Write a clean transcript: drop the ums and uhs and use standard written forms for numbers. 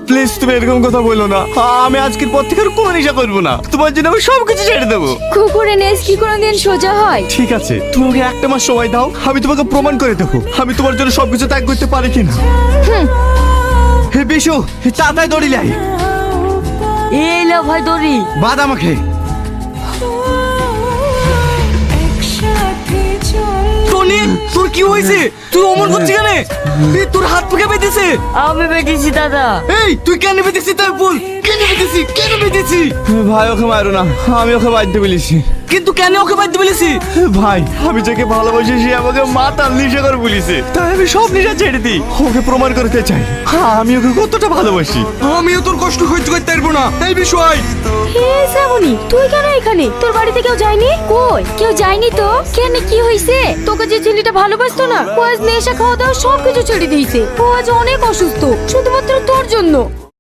Please তুমি এরকম কথা বলো না। আমি আজকের পর থেকে আর কোনো নেশা করবো না। তোমার জন্য আমি সবকিছু ছেড়ে দেবো। কুকুরের নেজ কি কোনোদিন সোজা হয়? ঠিক আছে, তুমি আমাকে একটা মাস সময় দাও, আমি তোমাকে প্রমাণ করে দেবো আমি তোমার জন্য সবকিছু ত্যাগ করতে পারি কিনা। হে বিশু, তাড়াতাড়ি দড়ি লাই। এই লো ভাই দড়ি। বাদ আমাকে। টনি, তোর কি হয়েছে? তুই অমন করছিস কেন? তোর হাত পুকে বেঁধেছে। আমি বেঁধেছি দাদা। এই তুই কেন বেঁধেছিস তাই বল। কেন বেঁধেছিস? কেন বেঁধেছিস? ভাই ওকে মারো না, আমি ওকে বাঁধতে বলেছি। কিন্তু কেন ওকে বাঁধতে বলেছি? ভাই আমি যাকে ভালোবাসি সে আমাকে মাতাল নেশা করে বলেছে, তাই আমি সব নেশা ছেড়ে দিই। ওকে প্রমাণ করতে চাই আমি ওকে কতটা ভালোবাসি। আমিও তোর কষ্ট সহ্য করতে পারবো না এই বিষয়। হে শ্রাবণী, তুই কেন এখানে? তোর বাড়িতে কেউ যায়নি? কই কেউ যায়নি তো? কেন, কি হয়েছে? তোকে যে ছেলেটা ভালোবাসতো না, ও আজ নেশা খাওয়া দাওয়া সবকিছু ছেড়ে দিয়েছে। ও আজ অনেক অসুস্থ, শুধুমাত্র তোর জন্য।